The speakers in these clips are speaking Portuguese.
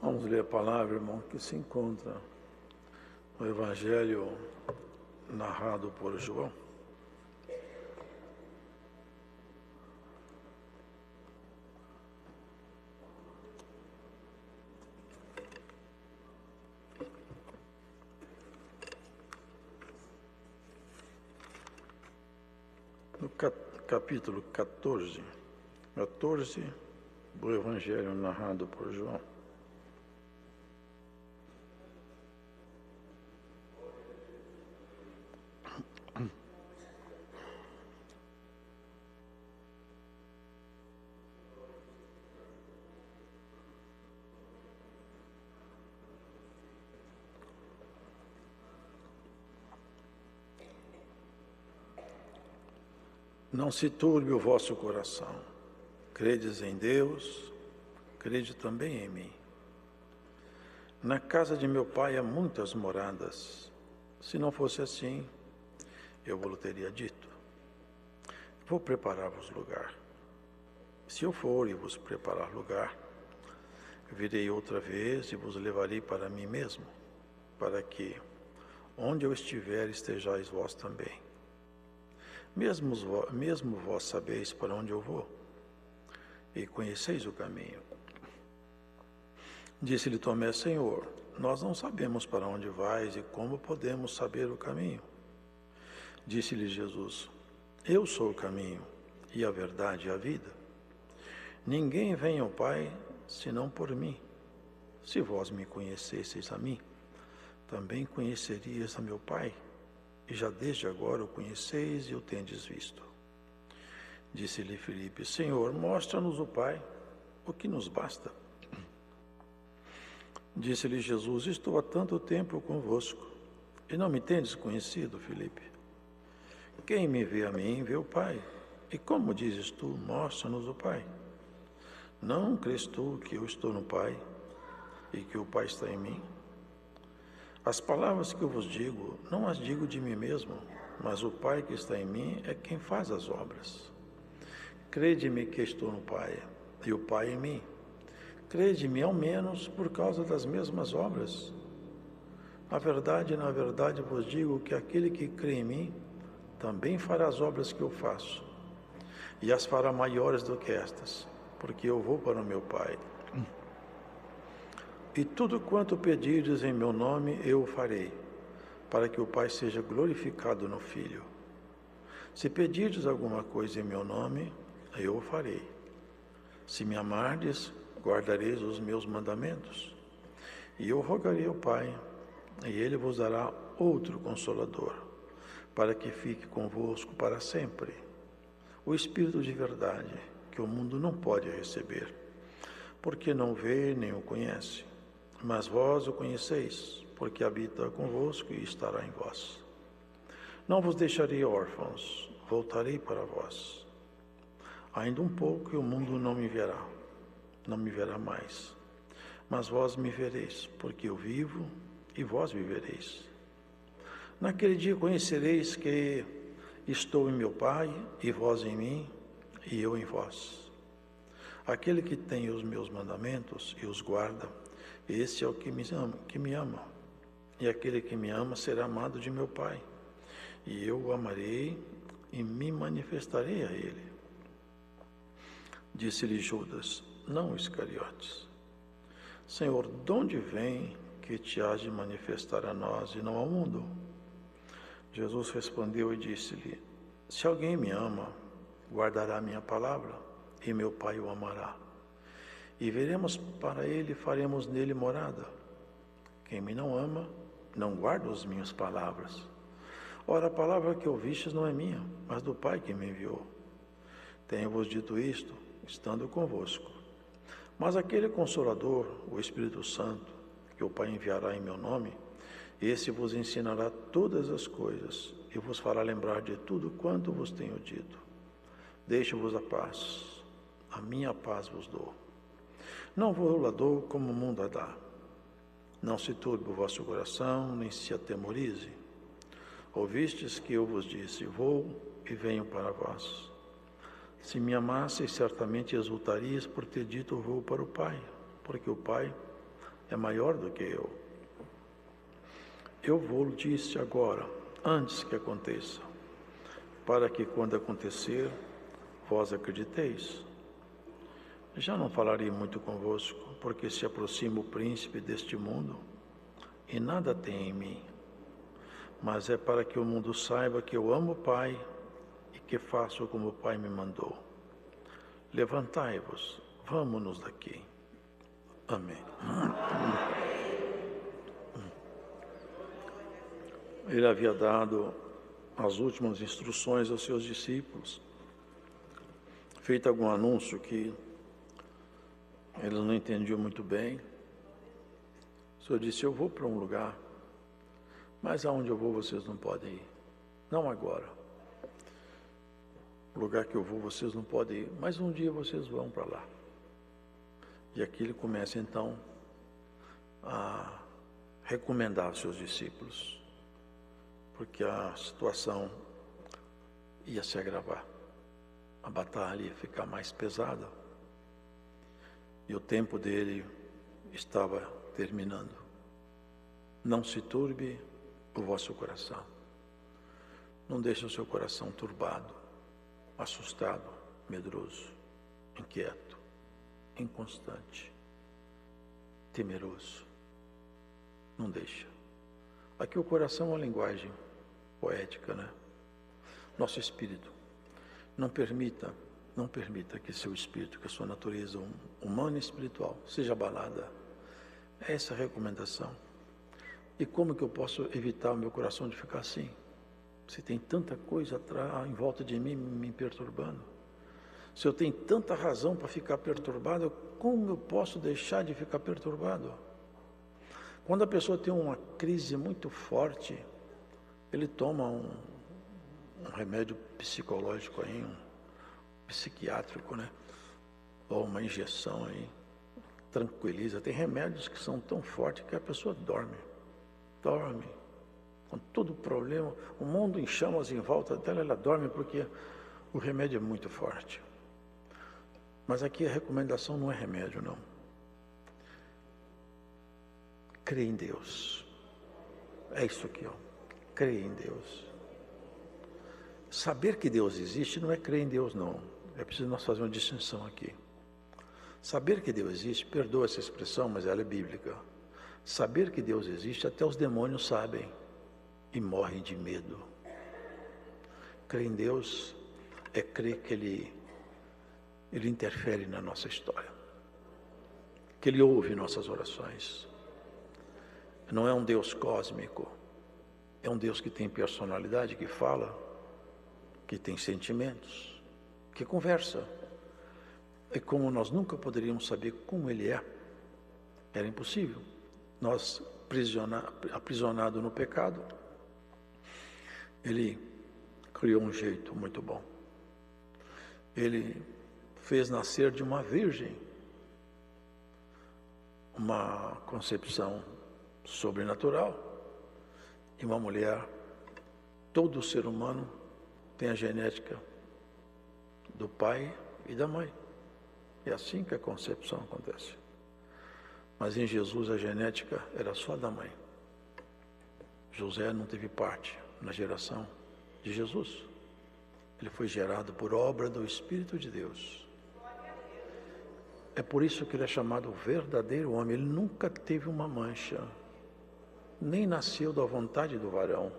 Vamos ler a palavra, irmão, que se encontra no Evangelho narrado por João. No capítulo 14 do Evangelho narrado por João. Não se turbe o vosso coração. Credes em Deus, crede também em mim. Na casa de meu pai há muitas moradas. Se não fosse assim, eu vos teria dito. Vou preparar-vos lugar. Se eu for e vos preparar lugar, virei outra vez e vos levarei para mim mesmo, para que, onde eu estiver, estejais vós também. Mesmo vós sabeis para onde eu vou, e conheceis o caminho. Disse-lhe Tomé: Senhor, nós não sabemos para onde vais e como podemos saber o caminho. Disse-lhe Jesus: Eu sou o caminho, e a verdade e a vida. Ninguém vem ao Pai, senão por mim. Se vós me conhecesseis a mim, também conhecerias a meu Pai. E já desde agora o conheceis e o tendes visto. Disse-lhe Filipe: Senhor, mostra-nos o Pai, o que nos basta. Disse-lhe Jesus: Estou há tanto tempo convosco, e não me tendes conhecido, Filipe. Quem me vê a mim, vê o Pai. E como dizes tu, mostra-nos o Pai? Não crês tu que eu estou no Pai, e que o Pai está em mim? As palavras que eu vos digo, não as digo de mim mesmo, mas o Pai que está em mim é quem faz as obras. Crede-me que estou no Pai, e o Pai em mim. Crede-me ao menos por causa das mesmas obras. Na verdade vos digo que aquele que crê em mim, também fará as obras que eu faço, e as fará maiores do que estas, porque eu vou para o meu Pai. E tudo quanto pedirdes em meu nome, eu o farei, para que o Pai seja glorificado no Filho. Se pedirdes alguma coisa em meu nome, eu o farei. Se me amardes, guardareis os meus mandamentos. E eu rogarei ao Pai, e ele vos dará outro Consolador, para que fique convosco para sempre. O Espírito de verdade, que o mundo não pode receber, porque não vê nem o conhece. Mas vós o conheceis, porque habita convosco e estará em vós. Não vos deixarei órfãos, voltarei para vós. Ainda um pouco e o mundo não me verá mais. Mas vós me vereis, porque eu vivo e vós vivereis. Naquele dia conhecereis que estou em meu Pai, e vós em mim, e eu em vós. Aquele que tem os meus mandamentos e os guarda, esse é o que me ama. E aquele que me ama será amado de meu Pai. E eu o amarei e me manifestarei a ele. Disse-lhe Judas, não Iscariotes: Senhor, de onde vem que te hás de manifestar a nós e não ao mundo? Jesus respondeu e disse-lhe: Se alguém me ama, guardará a minha palavra, e meu Pai o amará. E veremos para ele e faremos nele morada. Quem me não ama, não guarda as minhas palavras. Ora, a palavra que ouvistes não é minha, mas do Pai que me enviou. Tenho-vos dito isto, estando convosco. Mas aquele Consolador, o Espírito Santo, que o Pai enviará em meu nome, esse vos ensinará todas as coisas e vos fará lembrar de tudo quanto vos tenho dito. Deixo-vos a paz, a minha paz vos dou. Não vos la dou como o mundo a dá. Não se turbe o vosso coração, nem se atemorize. Ouvistes que eu vos disse, vou e venho para vós. Se me amasseis, certamente exultarias por ter dito, vou para o Pai, porque o Pai é maior do que eu. Eu vou disse agora, antes que aconteça, para que quando acontecer, vós acrediteis. Já não falarei muito convosco, porque se aproxima o príncipe deste mundo, e nada tem em mim. Mas é para que o mundo saiba que eu amo o Pai, e que faço como o Pai me mandou. Levantai-vos, vamos-nos daqui. Amém. Ele havia dado as últimas instruções aos seus discípulos, feito algum anúncio que eles não entendiam muito bem. O Senhor disse: eu vou para um lugar, mas aonde eu vou vocês não podem ir. Não agora. O lugar que eu vou vocês não podem ir, mas um dia vocês vão para lá. E aqui ele começa então a recomendar aos seus discípulos, porque a situação ia se agravar, a batalha ia ficar mais pesada e o tempo dele estava terminando. Não se turbe o vosso coração, não deixe o seu coração turbado, assustado, medroso, inquieto, inconstante, temeroso. Não deixa. Aqui o coração é uma linguagem poética, né? Nosso espírito. Não permita que seu espírito, que a sua natureza humana e espiritual seja abalada. É essa a recomendação. E como que eu posso evitar o meu coração de ficar assim? Se tem tanta coisa em volta de mim me perturbando. Se eu tenho tanta razão para ficar perturbado, como eu posso deixar de ficar perturbado? Quando a pessoa tem uma crise muito forte, ele toma um remédio psicológico aí, um psiquiátrico, né? Ou uma injeção aí, tranquiliza. Tem remédios que são tão fortes que a pessoa dorme, com todo o problema, o mundo em chamas em volta dela, ela dorme porque o remédio é muito forte. Mas aqui a recomendação não é remédio, não. Crê em Deus. É isso aqui, ó. Crê em Deus. Saber que Deus existe não é crer em Deus, não. É preciso nós fazer uma distinção aqui. Saber que Deus existe, perdoa essa expressão, mas ela é bíblica. Saber que Deus existe, até os demônios sabem e morrem de medo. Crer em Deus é crer que Ele interfere na nossa história, que Ele ouve nossas orações. Não é um Deus cósmico, é um Deus que tem personalidade, que fala, que tem sentimentos, que conversa. E como nós nunca poderíamos saber como Ele é, era impossível. Nós, aprisionados no pecado, Ele criou um jeito muito bom. Ele fez nascer de uma virgem uma concepção sobrenatural. E uma mulher, todo ser humano tem a genética do pai e da mãe. É assim que a concepção acontece. Mas em Jesus a genética era só da mãe. José não teve parte na geração de Jesus. Ele foi gerado por obra do Espírito de Deus. É por isso que ele é chamado o verdadeiro homem. Ele nunca teve uma mancha, nem nasceu da vontade do varão.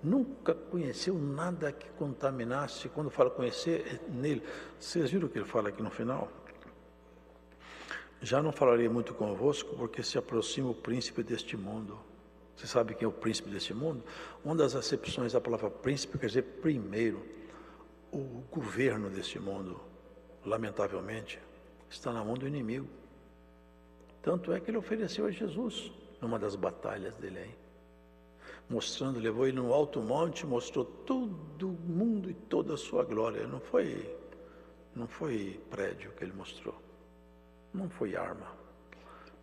Nunca conheceu nada que contaminasse. Quando fala conhecer, é nele. Vocês viram o que ele fala aqui no final? Já não falarei muito convosco, porque se aproxima o príncipe deste mundo. Você sabe quem é o príncipe deste mundo? Uma das acepções da palavra príncipe quer dizer primeiro. O governo deste mundo, lamentavelmente, está na mão do inimigo. Tanto é que ele ofereceu a Jesus numa das batalhas dele aí. Mostrando, levou ele no alto monte, mostrou todo o mundo e toda a sua glória. Não foi prédio que ele mostrou. Não foi arma,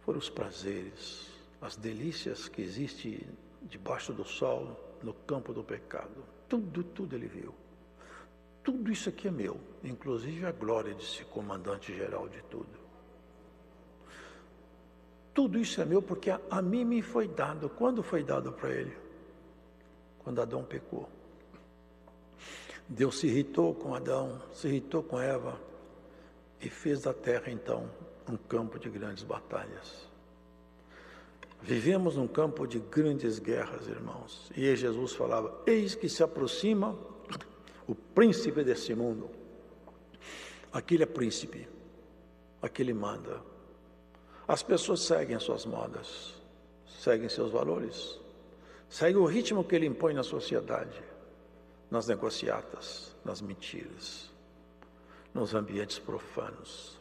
foram os prazeres, as delícias que existem debaixo do sol, no campo do pecado. Tudo ele viu. Tudo isso aqui é meu, inclusive a glória de ser comandante geral de tudo. Tudo isso é meu porque a mim me foi dado. Quando foi dado para ele? Quando Adão pecou. Deus se irritou com Adão, se irritou com Eva e fez da terra então um campo de grandes batalhas. Vivemos num campo de grandes guerras, irmãos. E Jesus falava: eis que se aproxima o príncipe desse mundo. Aquele é príncipe, aquele manda. As pessoas seguem as suas modas, seguem seus valores, seguem o ritmo que ele impõe na sociedade, nas negociatas, nas mentiras, nos ambientes profanos,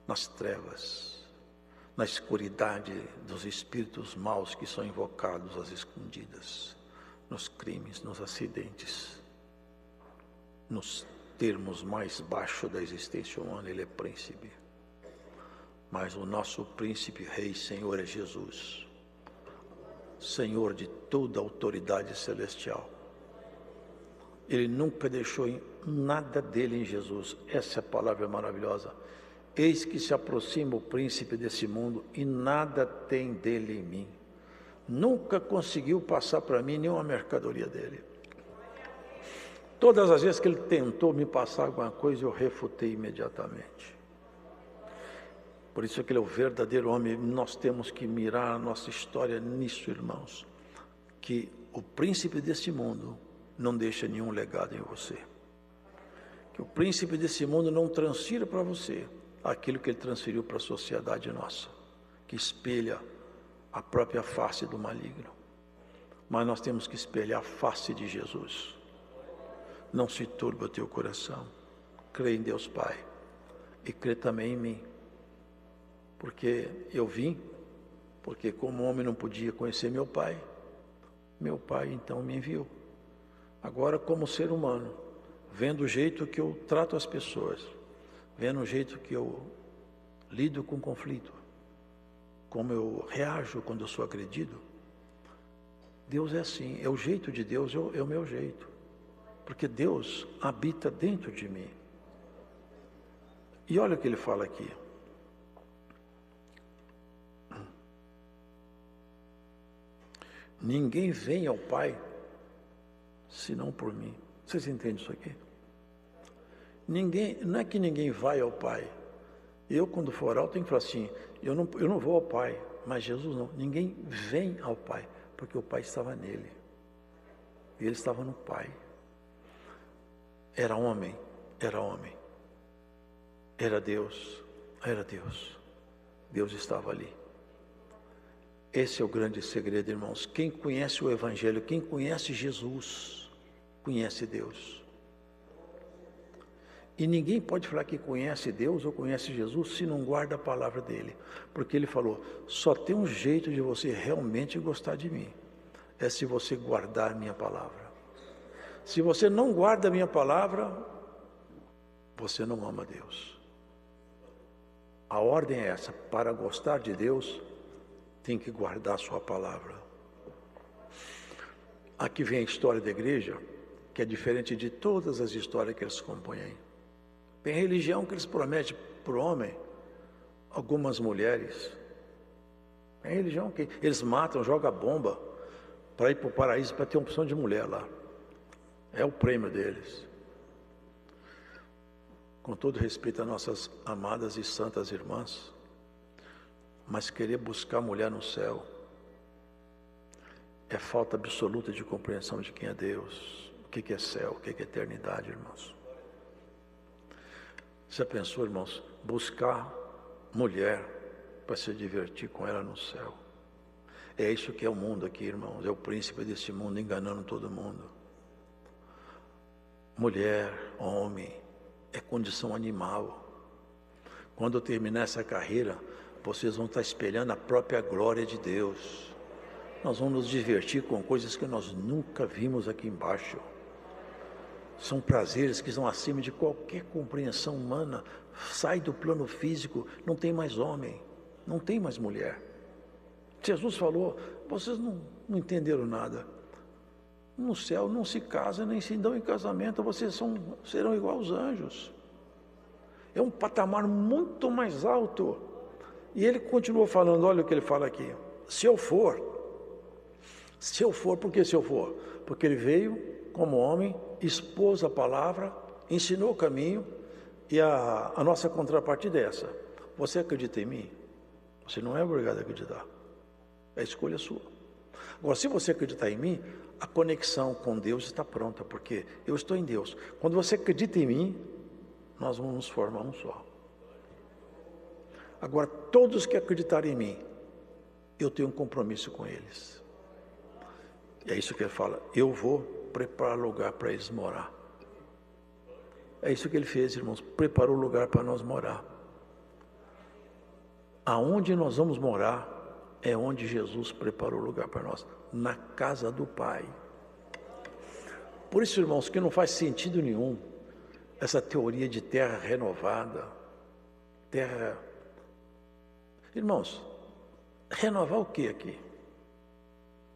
nas trevas, na escuridade dos espíritos maus que são invocados às escondidas, nos crimes, nos acidentes, nos termos mais baixos da existência humana. Ele é príncipe. Mas o nosso príncipe, rei, Senhor é Jesus, Senhor de toda a autoridade celestial. Ele nunca deixou nada dele em Jesus. Essa é a palavra maravilhosa. Eis que se aproxima o príncipe desse mundo e nada tem dele em mim. Nunca conseguiu passar para mim nenhuma mercadoria dele. Todas as vezes que ele tentou me passar alguma coisa, eu refutei imediatamente. Por isso que ele é o verdadeiro homem. Nós temos que mirar a nossa história nisso, irmãos. Que o príncipe desse mundo não deixa nenhum legado em você. Que o príncipe desse mundo não transfira para você aquilo que ele transferiu para a sociedade nossa, que espelha a própria face do maligno. Mas nós temos que espelhar a face de Jesus. Não se turbe o teu coração. Crê em Deus Pai e crê também em mim. Porque eu vim, porque como homem não podia conhecer meu pai então me enviou. Agora, como ser humano, vendo o jeito que eu trato as pessoas, vendo o jeito que eu lido com conflito, como eu reajo quando eu sou agredido, Deus é assim, é o jeito de Deus, é o meu jeito. Porque Deus habita dentro de mim. E olha o que ele fala aqui. Ninguém vem ao Pai senão por mim. Vocês entendem isso aqui? Não é que ninguém vai ao Pai. Eu, quando for orar, tenho que falar assim: eu não vou ao Pai, mas Jesus não. Ninguém vem ao Pai, porque o Pai estava nele. E ele estava no Pai. Era homem. Era Deus. Deus estava ali. Esse é o grande segredo, irmãos. Quem conhece o Evangelho, quem conhece Jesus, conhece Deus. E ninguém pode falar que conhece Deus ou conhece Jesus se não guarda a palavra dele. Porque ele falou: só tem um jeito de você realmente gostar de mim, é se você guardar a minha palavra. Se você não guarda a minha palavra, você não ama Deus. A ordem é essa: para gostar de Deus, tem que guardar a sua palavra. Aqui vem a história da igreja, que é diferente de todas as histórias que eles compõem aí. Tem religião que eles prometem para o homem algumas mulheres. Tem religião que eles matam, jogam bomba para ir para o paraíso, para ter uma opção de mulher lá. É o prêmio deles. Com todo respeito às nossas amadas e santas irmãs, mas querer buscar mulher no céu é falta absoluta de compreensão de quem é Deus, o que é céu, o que é eternidade, irmãos. Você pensou, irmãos, buscar mulher para se divertir com ela no céu? É isso que é o mundo aqui, irmãos. É o príncipe desse mundo enganando todo mundo. Mulher, homem, é condição animal. Quando eu terminar essa carreira, vocês vão estar espelhando a própria glória de Deus. Nós vamos nos divertir com coisas que nós nunca vimos aqui embaixo. São prazeres que estão acima de qualquer compreensão humana. Sai do plano físico, não tem mais homem, não tem mais mulher. Jesus falou: vocês não entenderam nada. No céu não se casa nem se dão em casamento, vocês serão igual aos anjos. É um patamar muito mais alto. E ele continuou falando, olha o que ele fala aqui. Se eu for, por que se eu for? Porque ele veio como homem, expôs a palavra, ensinou o caminho, e a nossa contrapartida é essa. Você acredita em mim? Você não é obrigado a acreditar. É escolha sua. Agora, se você acreditar em mim, a conexão com Deus está pronta, porque eu estou em Deus. Quando você acredita em mim, nós vamos nos formar um só. Agora, todos que acreditarem em mim, eu tenho um compromisso com eles. E é isso que ele fala, eu vou preparar lugar para eles morar. É isso que ele fez, irmãos, preparou lugar para nós morar. Aonde nós vamos morar é onde Jesus preparou lugar para nós, na casa do Pai. Por isso, irmãos, que não faz sentido nenhum essa teoria de terra renovada, terra... Irmãos, renovar o que aqui?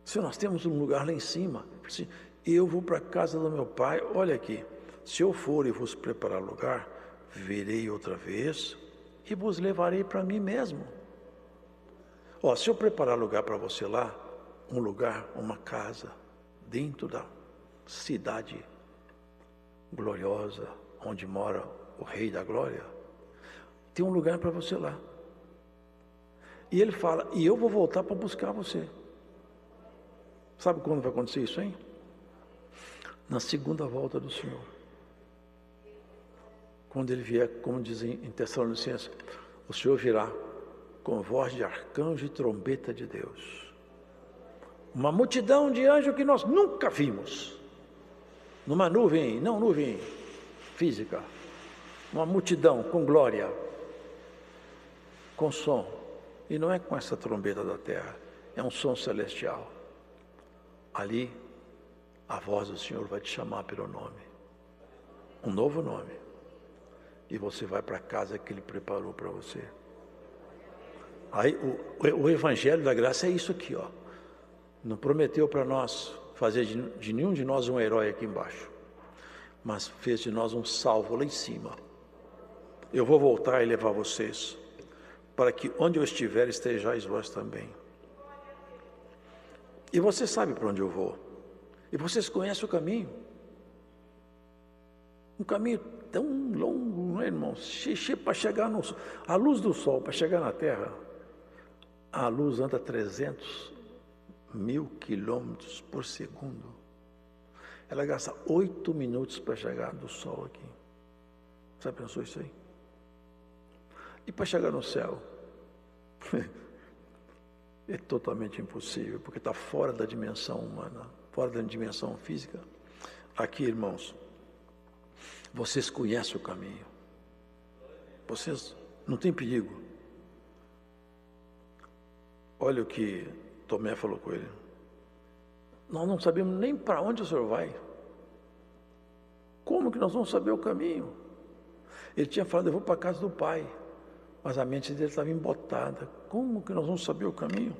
Se nós temos um lugar lá em cima, assim, eu vou para a casa do meu Pai, olha aqui, se eu for e vos preparar lugar, virei outra vez e vos levarei para mim mesmo. Ó, se eu preparar lugar para você lá, um lugar, uma casa, dentro da cidade gloriosa, onde mora o Rei da Glória, tem um lugar para você lá. E ele fala, e eu vou voltar para buscar você. Sabe quando vai acontecer isso, hein? Na segunda volta do Senhor. Quando ele vier, como dizem em Tessalonicenses, o Senhor virá com voz de arcanjo e trombeta de Deus. Uma multidão de anjos que nós nunca vimos. Numa nuvem, não nuvem física. Uma multidão com glória, com som. E não é com essa trombeta da terra, é um som celestial. Ali, a voz do Senhor vai te chamar pelo nome. Um novo nome. E você vai para a casa que Ele preparou para você. Aí, o Evangelho da Graça é isso aqui, ó. Não prometeu para nós fazer de nenhum de nós um herói aqui embaixo. Mas fez de nós um salvo lá em cima. Eu vou voltar e levar vocês, para que onde eu estiver, estejais vós também. E você sabe para onde eu vou. E vocês conhecem o caminho. Um caminho tão longo, não é, irmãos? Para chegar no sol. A luz do sol, para chegar na terra, a luz anda 300.000 quilômetros por segundo. Ela gasta 8 minutos para chegar do sol aqui. Você pensou isso aí? E para chegar no céu? É totalmente impossível, porque está fora da dimensão humana, fora da dimensão física. Aqui, irmãos, vocês conhecem o caminho. Vocês não tem perigo. Olha o que Tomé falou com ele. Nós não sabemos nem para onde o Senhor vai. Como que nós vamos saber o caminho? Ele tinha falado, eu vou para a casa do Pai. Mas a mente dele estava embotada. Como que nós vamos saber o caminho?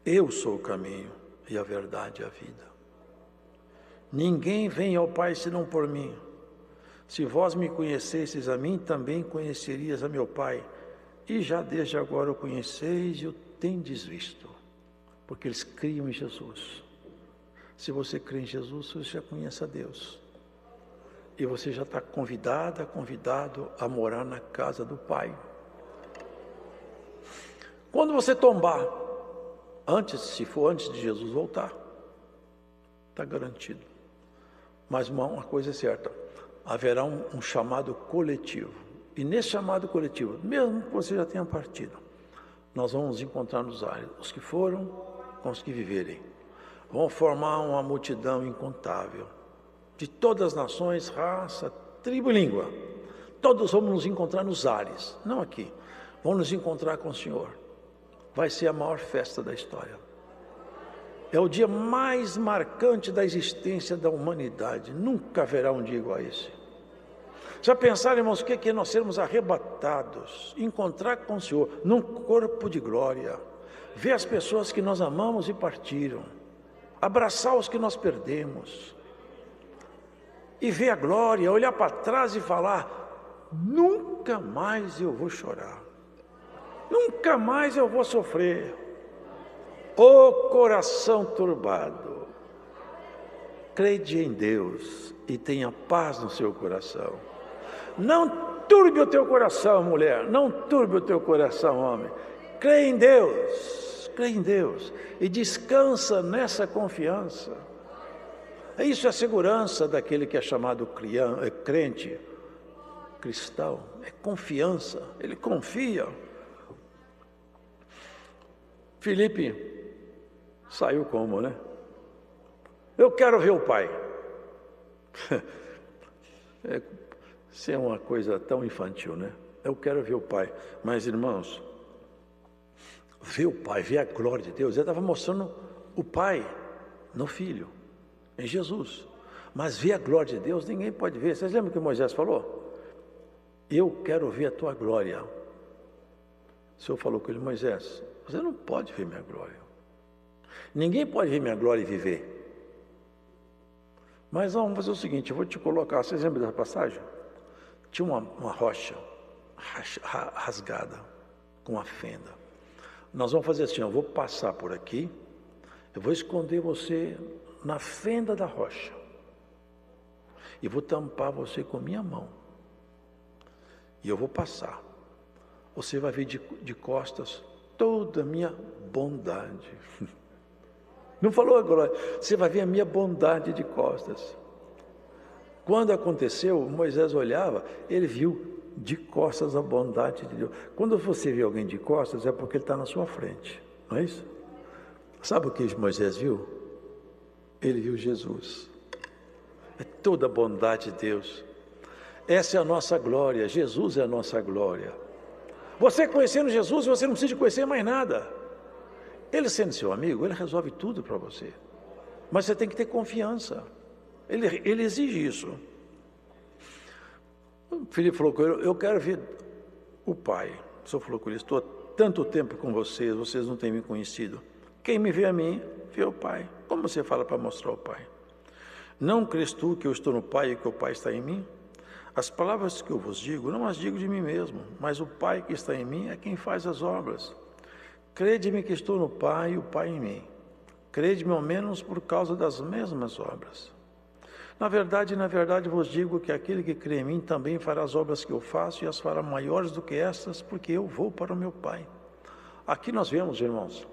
Eu sou o caminho e a verdade e a vida. Ninguém vem ao Pai senão por mim. Se vós me conhecesseis a mim, também conhecerias a meu Pai. E já desde agora o conheceis e o tendes visto. Porque eles criam em Jesus. Se você crê em Jesus, você já conhece a Deus. E você já está convidado a morar na casa do Pai. Quando você tombar, se for antes de Jesus voltar, está garantido. Mas uma coisa é certa, haverá um chamado coletivo. E nesse chamado coletivo, mesmo que você já tenha partido, nós vamos nos encontrar nos ares, os que foram com os que viverem. Vão formar uma multidão incontável, de todas as nações, raça, tribo e língua. Todos vamos nos encontrar nos ares, não aqui. Vamos nos encontrar com o Senhor. Vai ser a maior festa da história. É o dia mais marcante da existência da humanidade. Nunca haverá um dia igual a esse. Já pensaram, irmãos, o que é nós sermos arrebatados, encontrar com o Senhor, num corpo de glória, ver as pessoas que nós amamos e partiram, abraçar os que nós perdemos, e ver a glória, olhar para trás e falar, nunca mais eu vou chorar. Nunca mais eu vou sofrer. Ô coração turbado, crede em Deus e tenha paz no seu coração. Não turbe o teu coração, mulher, não turbe o teu coração, homem. Crê em Deus e descansa nessa confiança. Isso é a segurança daquele que é chamado crente, cristão, é confiança, ele confia. Filipe saiu como, né? Eu quero ver o Pai. Isso é uma coisa tão infantil, né? Eu quero ver o Pai. Mas, irmãos, ver o Pai, ver a glória de Deus, ele estava mostrando o Pai no Filho, em Jesus. Mas ver a glória de Deus, ninguém pode ver. Vocês lembram que Moisés falou? Eu quero ver a tua glória. O Senhor falou com ele, Moisés, você não pode ver minha glória. Ninguém pode ver minha glória e viver. Mas vamos fazer o seguinte, eu vou te colocar, vocês lembram dessa passagem? Tinha uma rocha rasgada, com uma fenda. Nós vamos fazer assim, eu vou passar por aqui, eu vou esconder você na fenda da rocha. E vou tampar você com minha mão. E eu vou passar. Você vai ver de costas toda a minha bondade. Não falou agora, você vai ver a minha bondade de costas. Quando aconteceu, Moisés olhava, ele viu de costas a bondade de Deus. Quando você vê alguém de costas, é porque ele está na sua frente, não é isso? Sabe o que Moisés viu? Ele viu Jesus. É toda a bondade de Deus. Essa é a nossa glória, Jesus é a nossa glória. Você conhecendo Jesus, você não precisa de conhecer mais nada. Ele sendo seu amigo, ele resolve tudo para você. Mas você tem que ter confiança. Ele exige isso. O Filipe falou com ele, eu quero ver o Pai. O Senhor falou com ele, estou há tanto tempo com vocês, vocês não têm me conhecido. Quem me vê a mim, vê o Pai. Como você fala para mostrar o Pai? Não crês tu que eu estou no Pai e que o Pai está em mim? As palavras que eu vos digo, não as digo de mim mesmo, mas o Pai que está em mim é quem faz as obras. Crede-me que estou no Pai e o Pai em mim. Crede-me ao menos por causa das mesmas obras. Na verdade vos digo que aquele que crê em mim também fará as obras que eu faço e as fará maiores do que estas, porque eu vou para o meu Pai. Aqui nós vemos, irmãos,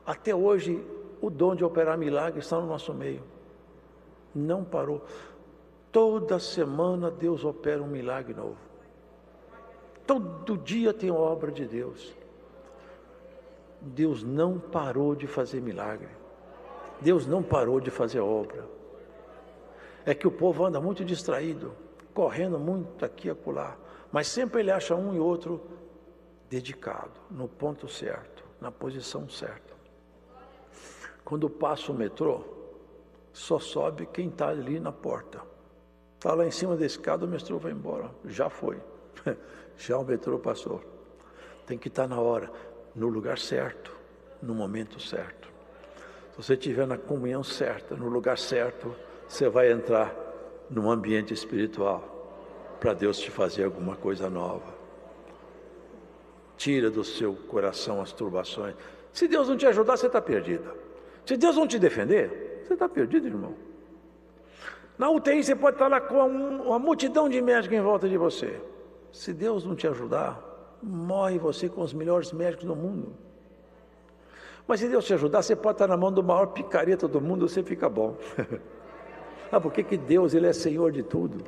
até hoje o dom de operar milagres está no nosso meio. Não parou. Toda semana Deus opera um milagre novo. Todo dia tem obra de Deus. Deus não parou de fazer milagre. Deus não parou de fazer obra. É que o povo anda muito distraído, correndo muito aqui e acolá, mas sempre ele acha um e outro dedicado, no ponto certo, na posição certa. Quando passa o metrô, só sobe quem está ali na porta. Está lá em cima da escada, o metrô vai embora. Já foi. Já o metrô passou. Tem que estar na hora, no lugar certo, no momento certo. Se você estiver na comunhão certa, no lugar certo, você vai entrar num ambiente espiritual para Deus te fazer alguma coisa nova. Tira do seu coração as turbações. Se Deus não te ajudar, você está perdido. Se Deus não te defender, você está perdido, irmão. Na UTI você pode estar lá com uma multidão de médicos em volta de você. Se Deus não te ajudar, morre você com os melhores médicos do mundo. Mas se Deus te ajudar, você pode estar na mão do maior picareta do mundo, você fica bom. Por que Deus, Ele é Senhor de tudo?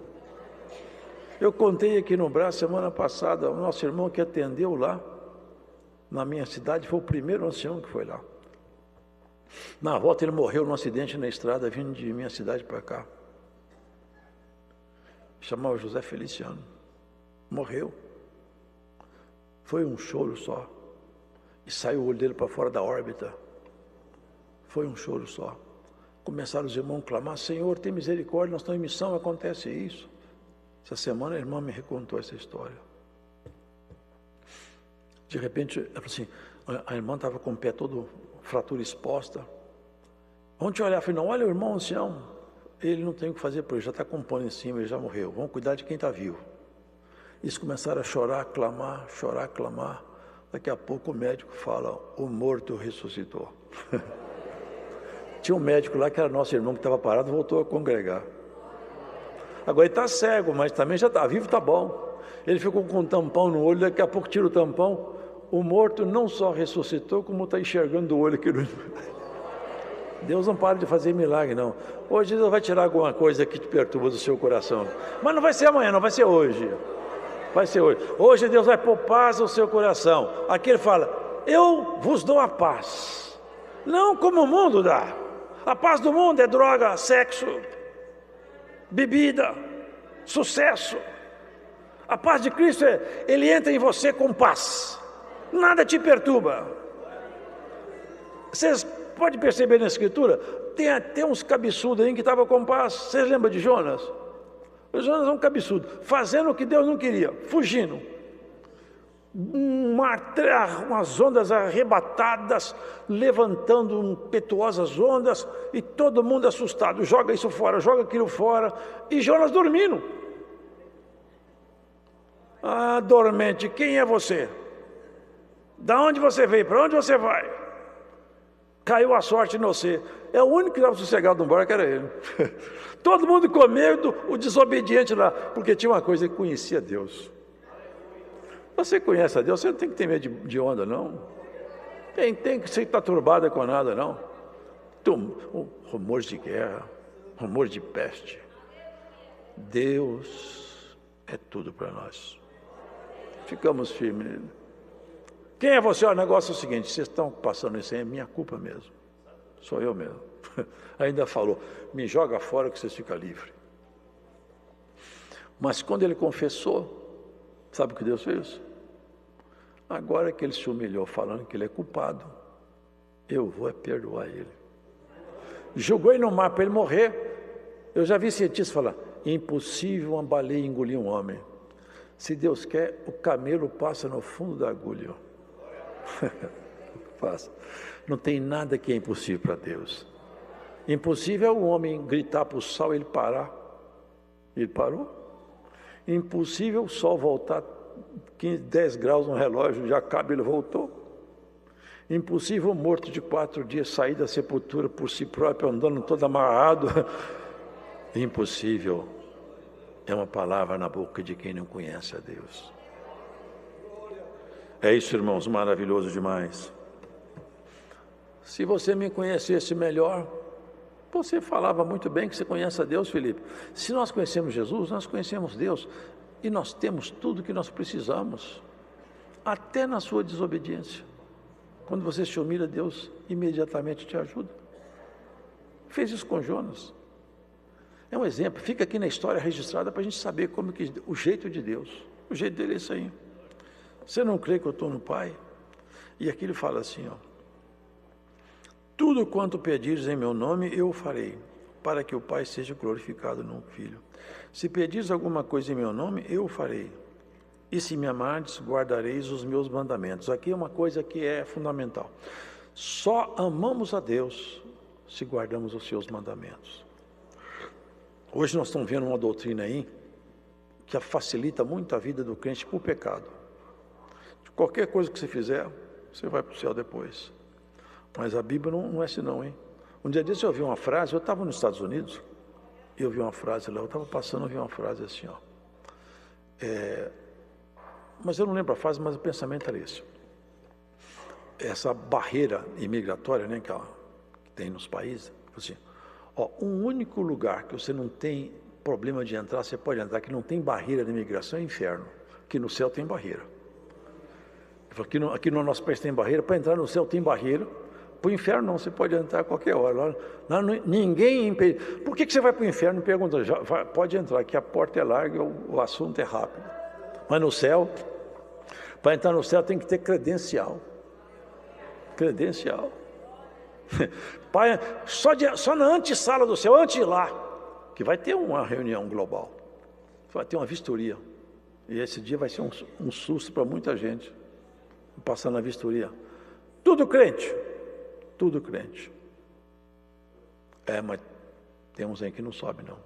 Eu contei aqui no Brás, semana passada, o nosso irmão que atendeu lá, na minha cidade, foi o primeiro ancião que foi lá. Na volta ele morreu num acidente na estrada, vindo de minha cidade para cá. Chamava José Feliciano. Morreu. Foi um choro só. E saiu o olho dele para fora da órbita. Foi um choro só. Começaram os irmãos a clamar, Senhor, tem misericórdia, nós estamos em missão, acontece isso. Essa semana a irmã me recontou essa história. De repente, ela falou assim, a irmã estava com o pé todo, fratura exposta. Vamos te olhar, eu falei, não, olha o irmão ancião, ele não tem o que fazer, porque ele já está com pano em cima, ele já morreu. Vamos cuidar de quem está vivo. Eles começaram a chorar, clamar, chorar, clamar. Daqui a pouco o médico fala, o morto ressuscitou. Tinha um médico lá que era nosso irmão que estava parado, voltou a congregar. Agora ele está cego, mas também já está vivo, está bom. Ele ficou com um tampão no olho, daqui a pouco tira o tampão. O morto não só ressuscitou, como está enxergando o olho aqui. Deus não para de fazer milagre, não. Hoje Deus vai tirar alguma coisa que te perturba do seu coração. Mas não vai ser amanhã, não, vai ser hoje. Vai ser hoje. Hoje Deus vai pôr paz no seu coração. Aqui ele fala, eu vos dou a paz. Não como o mundo dá. A paz do mundo é droga, sexo, bebida, sucesso. A paz de Cristo ele entra em você com paz. Nada te perturba. Vocês podem perceber na Escritura, tem até uns cabeçudos aí que estavam com paz. Vocês lembram de Jonas? O Jonas é um cabeçudo, fazendo o que Deus não queria, fugindo. Umas ondas arrebatadas, levantando impetuosas ondas, e todo mundo assustado, joga isso fora, joga aquilo fora, e Jonas dormindo. Ah, dormente, quem é você? Da onde você veio? Para onde você vai? Caiu a sorte em você. É o único que estava sossegado no barco, era ele. Todo mundo com medo, o desobediente lá, porque tinha uma coisa, ele conhecia Deus. Você conhece a Deus, você não tem que ter medo de onda, não. Tem que ser estar turbada com nada, não. Rumores de guerra, rumores de peste. Deus é tudo para nós. Ficamos firmes nele. Quem é você? O negócio é o seguinte, vocês estão passando isso aí, é minha culpa mesmo. Sou eu mesmo. Ainda falou, me joga fora que vocês ficam livres. Mas quando ele confessou, sabe o que Deus fez? Agora que ele se humilhou falando que ele é culpado, eu vou perdoar ele. Jogou ele no mar para ele morrer. Eu já vi cientistas falar, impossível uma baleia engolir um homem. Se Deus quer, o camelo passa no fundo da agulha. Passa. Não tem nada que é impossível para Deus. Impossível é o homem gritar para o sol e ele parar. Ele parou. Impossível o sol voltar 10 graus no relógio, já cabe, ele voltou. Impossível o morto de 4 dias sair da sepultura por si próprio, andando todo amarrado. Impossível é uma palavra na boca de quem não conhece a Deus. É isso, irmãos, maravilhoso demais. Se você me conhecesse melhor, você falava muito bem que você conhece a Deus, Felipe. Se nós conhecemos Jesus, nós conhecemos Deus. E nós temos tudo que nós precisamos, até na sua desobediência. Quando você se humilha, Deus imediatamente te ajuda. Fez isso com Jonas. É um exemplo, fica aqui na história registrada para a gente saber como que o jeito de Deus. O jeito dele é isso aí. Você não crê que eu estou no Pai? E aqui ele fala assim, ó. Tudo quanto pedires em meu nome, eu o farei, para que o Pai seja glorificado no Filho. Se pedires alguma coisa em meu nome, eu o farei. E se me amardes, guardareis os meus mandamentos. Aqui é uma coisa que é fundamental. Só amamos a Deus se guardamos os seus mandamentos. Hoje nós estamos vendo uma doutrina aí que facilita muito a vida do crente por pecado. Qualquer coisa que você fizer, você vai para o céu depois. Mas a Bíblia não é assim não, hein? Um dia desse eu ouvi uma frase, eu estava nos Estados Unidos, e eu vi uma frase lá, eu estava passando, eu vi uma frase assim, ó. Mas eu não lembro a frase, mas o pensamento era esse. Essa barreira imigratória, né, que tem nos países, assim, ó, um único lugar que você não tem problema de entrar, você pode entrar, que não tem barreira de imigração, é o inferno, que no céu tem barreira. Aqui no nosso país tem barreira, para entrar no céu tem barreira, para o inferno não, você pode entrar a qualquer hora. Lá ninguém impede. Por que você vai para o inferno? Pergunta, pode entrar, que a porta é larga, o assunto é rápido. Mas no céu, para entrar no céu tem que ter credencial. Credencial. Só na antessala do céu, antes de ir lá, que vai ter uma reunião global, vai ter uma vistoria. E esse dia vai ser um susto para muita gente. Passando na vistoria. Tudo crente. Tudo crente. Mas tem uns aí que não sobe, não.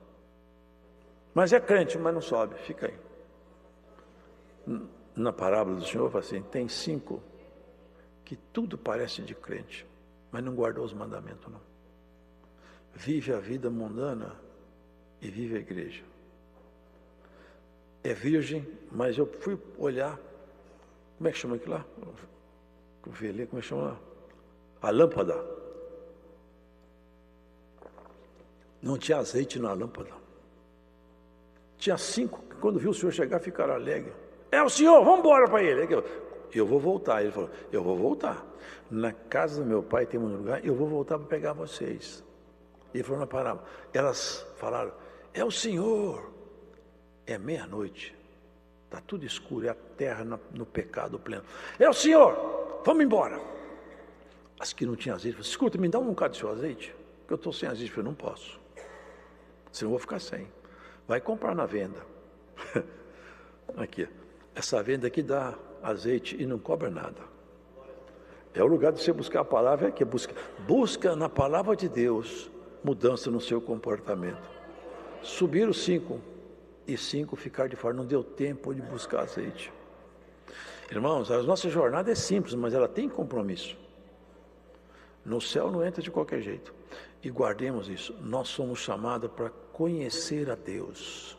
Mas é crente, mas não sobe. Fica aí. Na parábola do Senhor, fala assim, tem 5 que tudo parece de crente, mas não guardou os mandamentos, não. Vive a vida mundana e vive a igreja. É virgem, mas eu fui olhar, como é que chama aquilo lá? Eu vi ali, como é que chama lá? A lâmpada. Não tinha azeite na lâmpada. Tinha 5, que quando viu o senhor chegar, ficaram alegres. É o senhor, vamos embora para ele. Eu vou voltar. Ele falou, eu vou voltar. Na casa do meu pai tem um lugar, eu vou voltar para pegar vocês. Ele falou na parábola. Elas falaram, é o senhor. É meia-noite. Está tudo escuro, é a terra no pecado pleno. É o senhor, vamos embora. As que não tinham azeite, falaram, escuta, me dá um bocado do seu azeite, que eu estou sem azeite. Eu falei, não posso. Senão eu vou ficar sem. Vai comprar na venda. Aqui, essa venda aqui dá azeite e não cobra nada. É o lugar de você buscar a palavra, que busca na palavra de Deus mudança no seu comportamento. Subiram 5 e 5 ficaram de fora, não deu tempo de buscar azeite. Irmãos, a nossa jornada é simples, mas ela tem compromisso. No céu não entra de qualquer jeito. E guardemos isso, nós somos chamados para conhecer a Deus.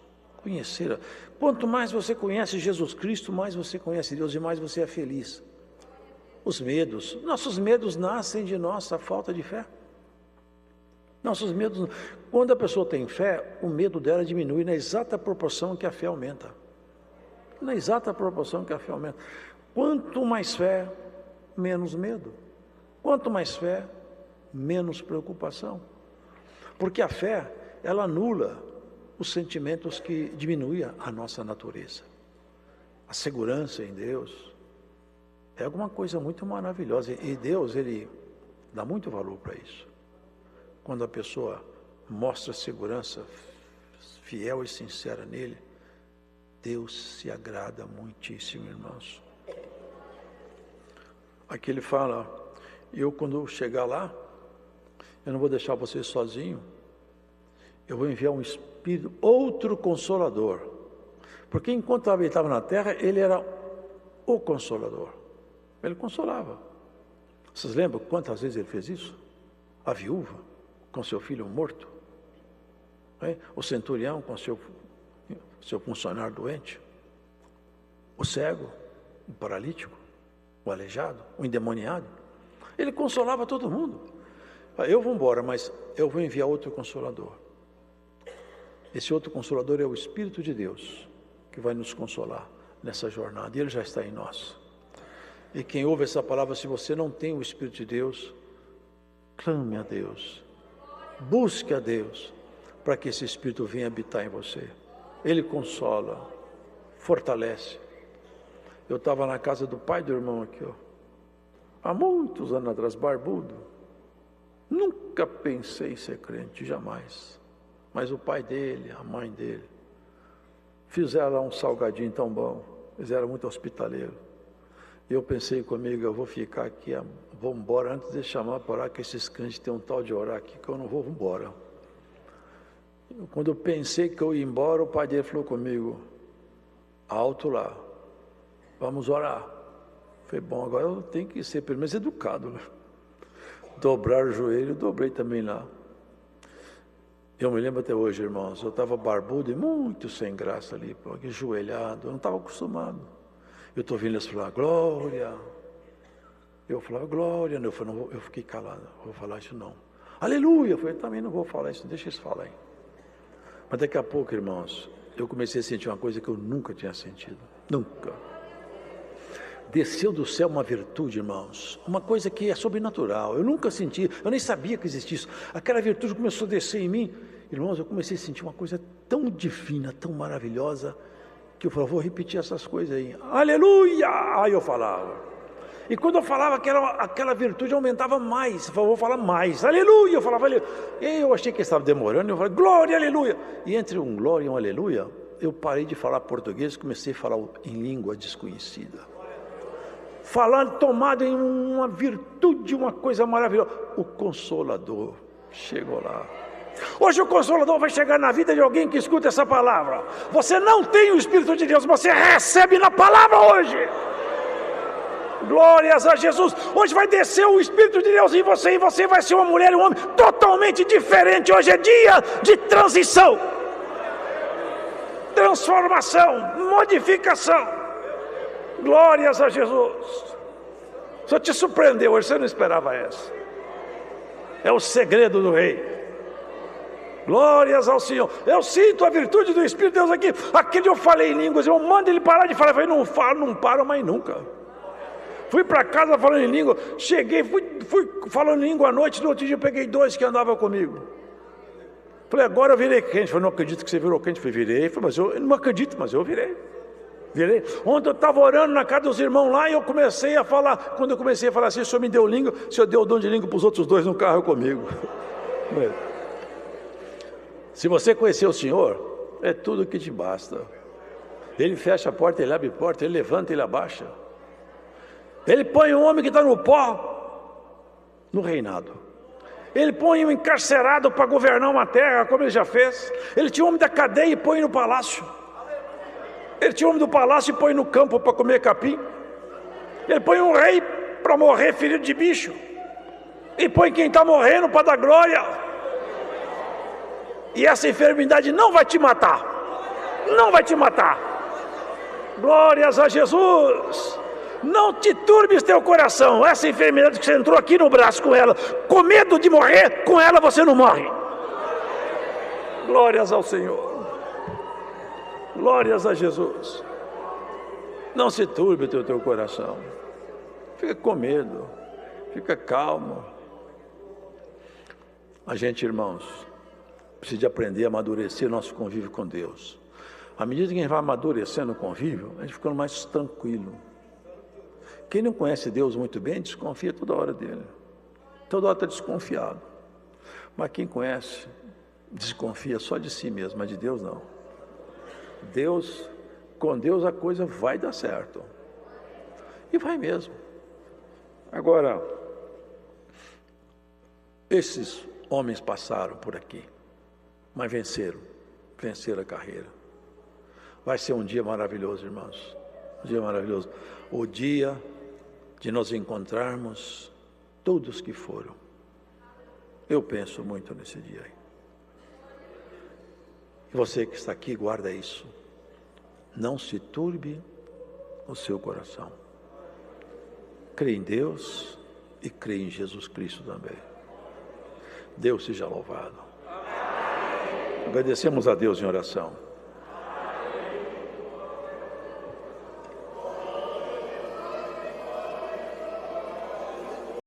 Quanto mais você conhece Jesus Cristo, mais você conhece Deus e mais você é feliz. Nossos medos nascem de nossa falta de fé. Nossos medos, quando a pessoa tem fé, o medo dela diminui na exata proporção que a fé aumenta. Quanto mais fé, menos medo. Quanto mais fé, menos preocupação. Porque a fé, ela anula os sentimentos que diminuem a nossa natureza. A segurança em Deus é alguma coisa muito maravilhosa. E Deus, Ele dá muito valor para isso. Quando a pessoa mostra segurança fiel e sincera nele, Deus se agrada muitíssimo, irmãos. Aqui ele fala, eu quando chegar lá, eu não vou deixar você sozinho, eu vou enviar um Espírito, outro Consolador. Porque enquanto ele estava na terra, ele era o Consolador. Ele consolava. Vocês lembram quantas vezes ele fez isso? A viúva com seu filho morto, o centurião com seu funcionário doente, o cego, o paralítico, o aleijado, o endemoniado. Ele consolava todo mundo. Eu vou embora, mas eu vou enviar outro Consolador. Esse outro Consolador é o Espírito de Deus, que vai nos consolar nessa jornada, e Ele já está em nós. E quem ouve essa palavra, se você não tem o Espírito de Deus, clame a Deus, busque a Deus, para que esse Espírito venha habitar em você. Ele consola, fortalece. Eu estava na casa do pai do irmão aqui, há muitos anos atrás, barbudo. Nunca pensei em ser crente, jamais. Mas o pai dele, a mãe dele, fizeram lá um salgadinho tão bom. Eles eram muito hospitaleiros. Eu pensei comigo, eu vou ficar aqui, vou embora antes de chamar para orar, que esses crentes têm um tal de orar aqui, que eu não vou embora. Quando eu pensei que eu ia embora, o pai dele falou comigo, alto lá, vamos orar. Falei, bom, agora eu tenho que ser pelo menos educado, né? Dobrar o joelho, eu dobrei também lá. Eu me lembro até hoje, irmãos, eu estava barbudo e muito sem graça ali, ajoelhado, eu não estava acostumado. Eu estou ouvindo eles falar, glória. Eu falava, glória. Eu fiquei calado, não vou falar isso não. Aleluia. Eu falei, também não vou falar isso, deixa eles falarem. Mas daqui a pouco, irmãos, eu comecei a sentir uma coisa que eu nunca tinha sentido. Nunca. Desceu do céu uma virtude, irmãos, uma coisa que é sobrenatural. Eu nunca senti, eu nem sabia que existia isso. Aquela virtude começou a descer em mim. Irmãos, eu comecei a sentir uma coisa tão divina, tão maravilhosa, que eu falava, vou repetir essas coisas aí. Aleluia! Aí eu falava. E quando eu falava, aquela virtude aumentava mais. Eu falava, vou falar mais. Aleluia! Eu falava, aleluia. E eu achei que estava demorando. Eu falei, glória, aleluia! E entre um glória e um aleluia, eu parei de falar português e comecei a falar em língua desconhecida. Falando, tomado em uma virtude, uma coisa maravilhosa. O Consolador chegou lá. Hoje o Consolador vai chegar na vida de alguém que escuta essa palavra. Você não tem o Espírito de Deus, você recebe na palavra hoje. Glórias a Jesus. Hoje vai descer o Espírito de Deus em você, e você vai ser uma mulher e um homem totalmente diferente. Hoje é dia de transição, transformação, modificação. Glórias a Jesus. O Senhor te surpreendeu hoje, você não esperava essa. É o segredo do rei. Glórias ao Senhor. Eu sinto a virtude do Espírito de Deus aqui. Aquele eu falei em línguas, eu mando ele parar de falar. Eu falei, não falo, não paro mais nunca. Fui para casa falando em língua. Cheguei, fui falando em língua à noite. No outro dia eu peguei 2 que andavam comigo. Falei, agora eu virei crente. Falei, não acredito que você virou crente. Falei, virei. Falei, mas eu não acredito, mas eu virei. Ontem eu estava orando na casa dos irmãos lá, e eu comecei a falar. Quando eu comecei a falar assim, o Senhor me deu língua, o Senhor deu o dom de língua para os outros 2 no carro comigo. Se você conhecer o Senhor, é tudo que te basta. Ele fecha a porta, ele abre a porta, ele levanta, ele abaixa. Ele põe um homem que está no pó no reinado. Ele põe um encarcerado para governar uma terra, como ele já fez. Ele tinha um homem da cadeia e põe no palácio. Ele tinha um homem do palácio e põe no campo para comer capim. Ele põe um rei para morrer ferido de bicho. E põe quem está morrendo para dar glória. E essa enfermidade não vai te matar. Não vai te matar. Glórias a Jesus. Não te turbes teu coração. Essa enfermidade que você entrou aqui no braço com ela, com medo de morrer, com ela você não morre. Glórias ao Senhor. Glórias a Jesus. Não se turbe o teu coração. Fica com medo. Fica calmo. A gente, irmãos, precisa de aprender a amadurecer nosso convívio com Deus. À medida que a gente vai amadurecendo o convívio, a gente fica mais tranquilo. Quem não conhece Deus muito bem, desconfia toda hora dele. Toda hora está desconfiado. Mas quem conhece, desconfia só de si mesmo, mas de Deus não. Com Deus a coisa vai dar certo. E vai mesmo. Agora, esses homens passaram por aqui, mas venceram a carreira. Vai ser um dia maravilhoso, irmãos. Um dia maravilhoso. O dia de nós encontrarmos todos que foram. Eu penso muito nesse dia aí. E você que está aqui, guarda isso. Não se turbe o seu coração. Crê em Deus e crê em Jesus Cristo também. Deus seja louvado. Agradecemos a Deus em oração.